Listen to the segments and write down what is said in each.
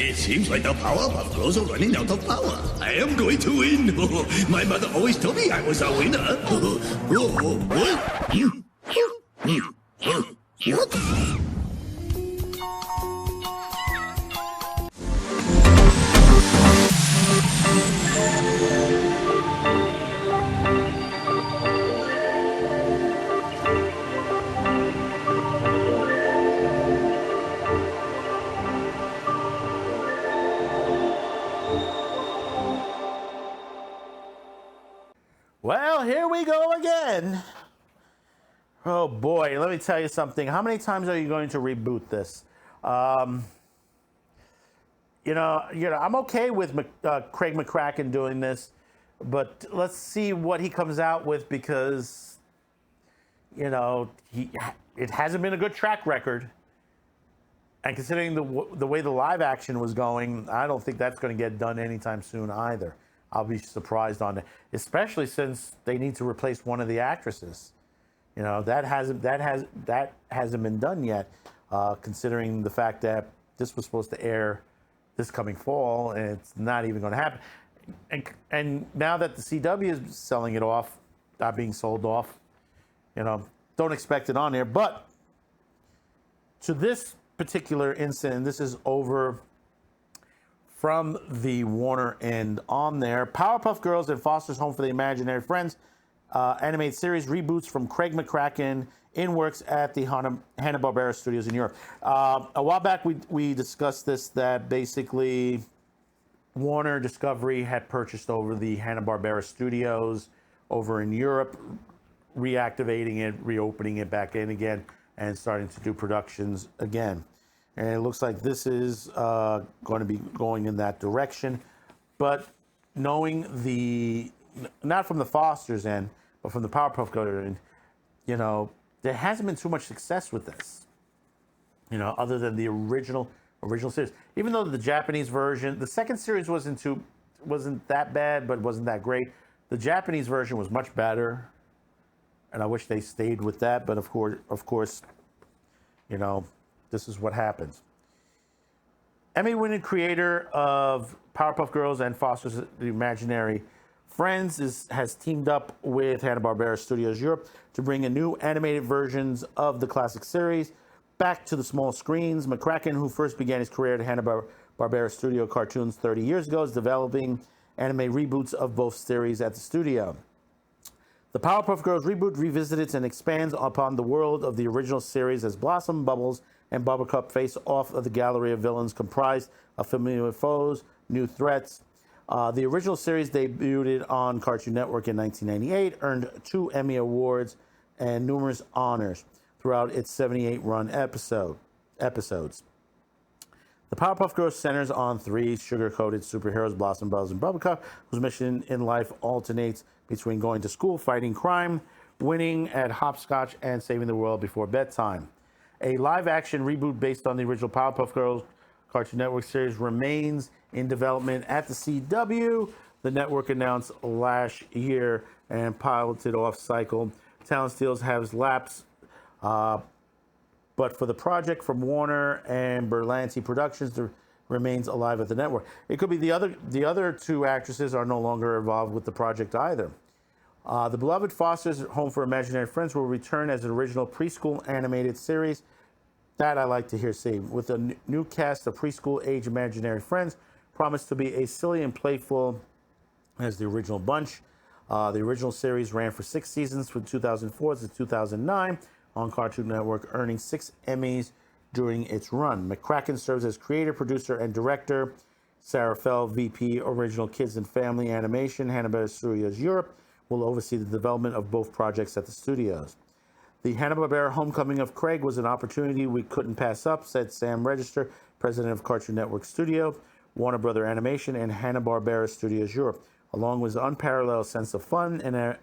It seems like the Powerpuff Girls are running out of power. I am going to win. My mother always told me I was a winner. What? Well, here we go again. Oh boy, let me tell you something. How many times are you going to reboot this? I'm okay with Craig McCraken doing this, but let's see what he comes out with because, it hasn't been a good track record. And considering the way the live action was going, I don't think that's going to get done anytime soon either. I'll be surprised on it, especially since they need to replace one of the actresses. That hasn't been done yet, considering the fact that this was supposed to air this coming fall, and it's not even going to happen. And now that the CW is selling it off, being sold off, don't expect it on there. But to this particular incident, this is over from the Warner end on there. Powerpuff Girls and Foster's Home for the Imaginary Friends animated series reboots from Craig McCraken in works at the Hanna-Barbera studios in Europe. A while back, we discussed this, that basically Warner Discovery had purchased over the Hanna-Barbera studios over in Europe, reactivating it, reopening it back in again, and starting to do productions again. And it looks like this is going to be going in that direction. But knowing not from the Foster's end, but from the Powerpuff Girls end, there hasn't been too much success with this. Other than the original series. Even though the Japanese version, the second series wasn't that bad, but wasn't that great. The Japanese version was much better, and I wish they stayed with that. But of course, this is what happens. Emmy-winning creator of Powerpuff Girls and Foster's Imaginary Friends has teamed up with Hanna-Barbera Studios Europe to bring in new animated versions of the classic series back to the small screens. McCraken, who first began his career at Hanna-Barbera Studio Cartoons 30 years ago, is developing anime reboots of both series at the studio. The Powerpuff Girls reboot revisits and expands upon the world of the original series as Blossom, Bubbles, and Buttercup face off of the gallery of villains comprised of familiar foes, new threats. The original series debuted on Cartoon Network in 1998, earned 2 Emmy Awards and numerous honors throughout its 78-run episodes. The Powerpuff Girls centers on 3 sugar-coated superheroes, Blossom, Bubbles, and Buttercup, whose mission in life alternates between going to school, fighting crime, winning at hopscotch, and saving the world before bedtime. A live-action reboot based on the original Powerpuff Girls Cartoon Network series remains in development at the CW. The network announced last year and piloted off-cycle. Talent deals have lapsed, but for the project from Warner and Berlanti Productions, it remains alive at the network. It could be the other 2 actresses are no longer involved with the project either. The beloved Foster's Home for Imaginary Friends will return as an original preschool animated series. That I like to hear see. With a new cast of preschool age imaginary friends, promised to be as silly and playful as the original bunch. The original series ran for 6 seasons from 2004 to 2009 on Cartoon Network, earning 6 Emmys during its run. McCraken serves as creator, producer, and director. Sarah Fell, VP, Original Kids and Family Animation, Hanna-Barbera Studios Europe, will oversee the development of both projects at the studios. The Hanna-Barbera homecoming of Craig was an opportunity we couldn't pass up, said Sam Register, president of Cartoon Network Studio, Warner Brother Animation, and Hanna-Barbera Studios Europe. Along with his unparalleled sense of fun and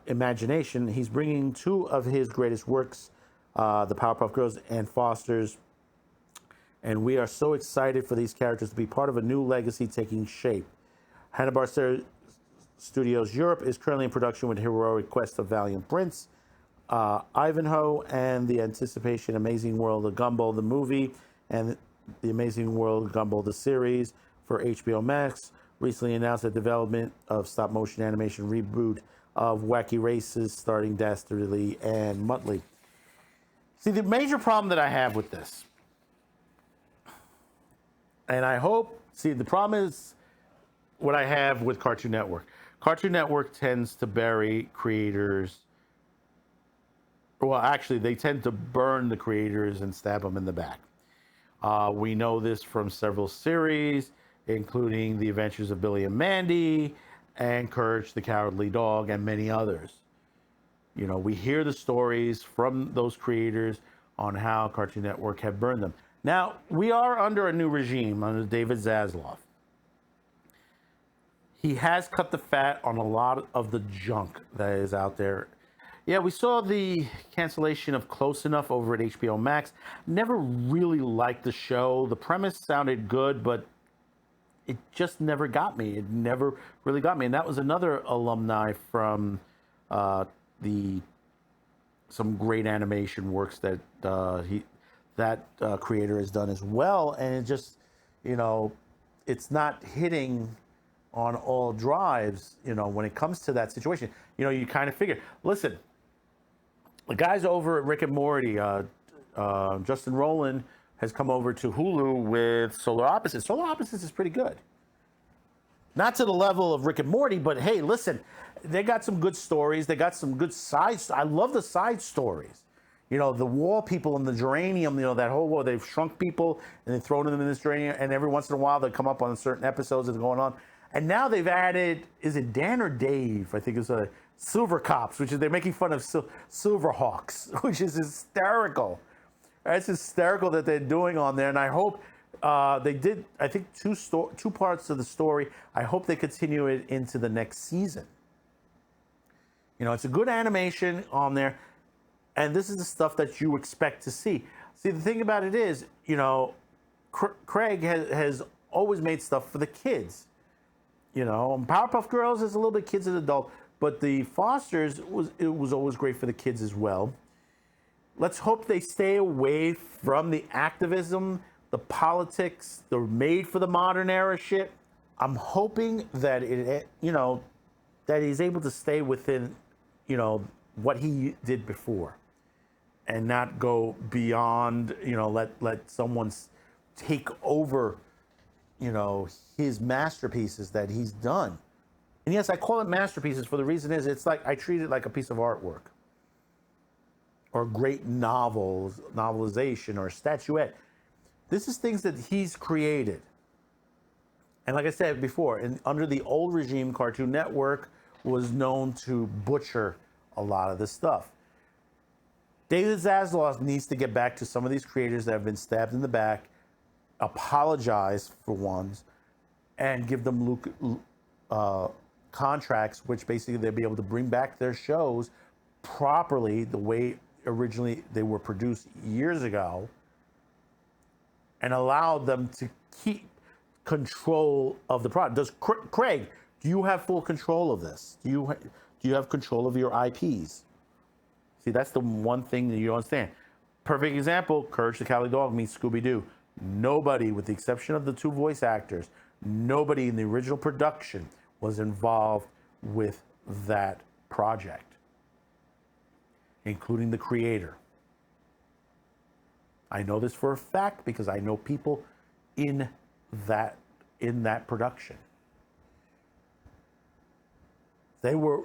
imagination, he's bringing 2 of his greatest works, the Powerpuff Girls and Foster's, and we are so excited for these characters to be part of a new legacy taking shape. Hanna-Barbera Studios Europe is currently in production with Heroic Quest of Valiant Prince, Ivanhoe, and the anticipation Amazing World of Gumball, the movie, and The Amazing World of Gumball, the series for HBO Max, recently announced the development of stop-motion animation reboot of Wacky Races starring Dastardly and Muttley. See, the major problem that I have with this, and I hope, see, the problem is what I have with Cartoon Network. Cartoon Network tends to bury creators. Well, actually, they tend to burn the creators and stab them in the back. We know this from several series, including The Adventures of Billy and Mandy, and Courage the Cowardly Dog, and many others. You know, we hear the stories from those creators on how Cartoon Network have burned them. Now, we are under a new regime, under David Zaslav. He has cut the fat on a lot of the junk that is out there. Yeah, we saw the cancellation of Close Enough over at HBO Max. Never really liked the show. The premise sounded good, but it just never got me. It never really got me. And that was another alumni from some great animation works that creator has done as well. And it just, you know, it's not hitting on all drives, you know, when it comes to that situation. You know, you kind of figure, listen, the guys over at Rick and Morty, Justin Rowland has come over to Hulu with Solar Opposites. Solar Opposites is pretty good. Not to the level of Rick and Morty, but hey, listen, they got some good stories. They got some good sides. I love the side stories. You know, the wall people and the geranium, you know, that whole war, they've shrunk people and they've thrown them in this geranium, and every once in a while they come up on certain episodes that's going on. And now they've added, is it Dan or Dave? I think it's a Silver Cops, which is, they're making fun of Silverhawks, which is hysterical. It's hysterical that they're doing on there. And I hope they did, I think, two parts of the story. I hope they continue it into the next season. You know, it's a good animation on there. And this is the stuff that you expect to see. See, the thing about it is, you know, Craig has always made stuff for the kids. You know, Powerpuff Girls is a little bit kids and adult, but the Fosters was always great for the kids as well. Let's hope they stay away from the activism, the politics, the made for the modern era shit. I'm hoping that that he's able to stay within, you know, what he did before, and not go beyond, you know, let someone take over, you know, his masterpieces that he's done. And yes, I call it masterpieces for the reason is it's like I treat it like a piece of artwork or great novelization or statuette. This is things that he's created. And like I said before, under the old regime, Cartoon Network was known to butcher a lot of this stuff. David Zaslav needs to get back to some of these creators that have been stabbed in the back, apologize for ones, and give them contracts, which basically they'll be able to bring back their shows properly the way originally they were produced years ago, and allow them to keep control of the product. Does Craig, do you have full control of this? Do you have control of your IPs? See, that's the one thing that you don't understand. Perfect example, Courage the Cowardly Dog meets Scooby-Doo. Nobody, with the exception of the two voice actors, nobody in the original production was involved with that project, including the creator. I know this for a fact because I know people in that production. They were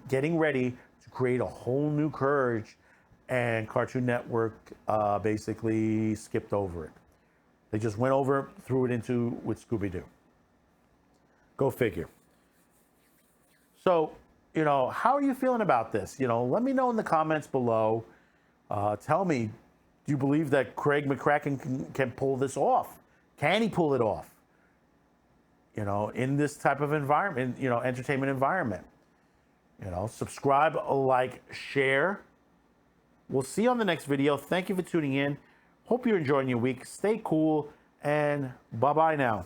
getting ready to create a whole new Courage, and Cartoon Network basically skipped over it. They just went over, threw it into with Scooby-Doo. Go figure. So, you know, how are you feeling about this? You know, let me know in the comments below. Tell me, do you believe that Craig McCraken can pull this off? Can he pull it off? You know, in this type of environment, you know, entertainment environment. You know, subscribe, like, share. We'll see you on the next video. Thank you for tuning in. Hope you're enjoying your week. Stay cool, and bye-bye now.